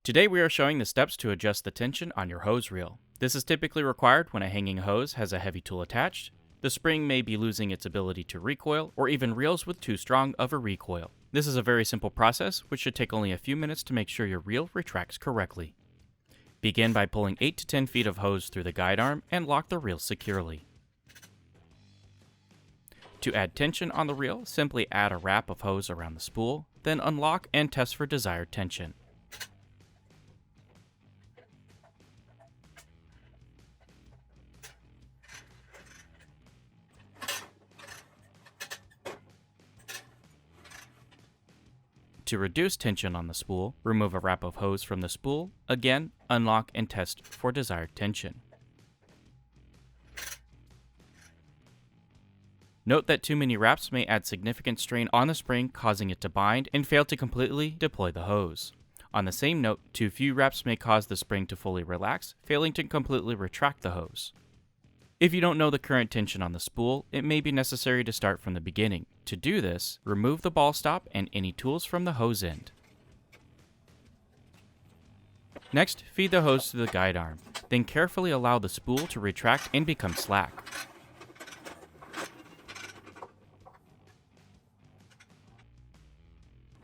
Today we are showing the steps to adjust the tension on your hose reel. This is typically required when a hanging hose has a heavy tool attached, the spring may be losing its ability to recoil, or even reels with too strong of a recoil. This is a very simple process, which should take only a few minutes to make sure your reel retracts correctly. Begin by pulling 8 to 10 feet of hose through the guide arm and lock the reel securely. To add tension on the reel, simply add a wrap of hose around the spool, then unlock and test for desired tension. To reduce tension on the spool, remove a wrap of hose from the spool, again, unlock and test for desired tension. Note that too many wraps may add significant strain on the spring, causing it to bind and fail to completely deploy the hose. On the same note, too few wraps may cause the spring to fully relax, failing to completely retract the hose. If you don't know the current tension on the spool, it may be necessary to start from the beginning. To do this, remove the ball stop and any tools from the hose end. Next, feed the hose to the guide arm. Then carefully allow the spool to retract and become slack.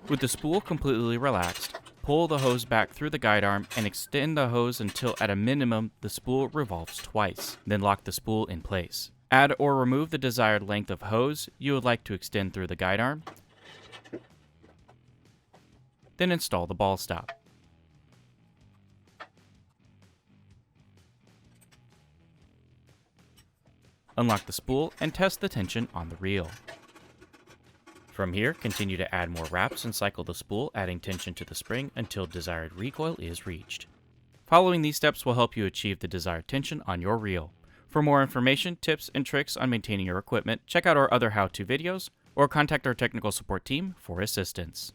With the spool completely relaxed, pull the hose back through the guide arm and extend the hose until at a minimum the spool revolves twice. Then lock the spool in place. Add or remove the desired length of hose you would like to extend through the guide arm. Then install the ball stop. Unlock the spool and test the tension on the reel. From here, continue to add more wraps and cycle the spool, adding tension to the spring until desired recoil is reached. Following these steps will help you achieve the desired tension on your reel. For more information, tips, and tricks on maintaining your equipment, check out our other how-to videos or contact our technical support team for assistance.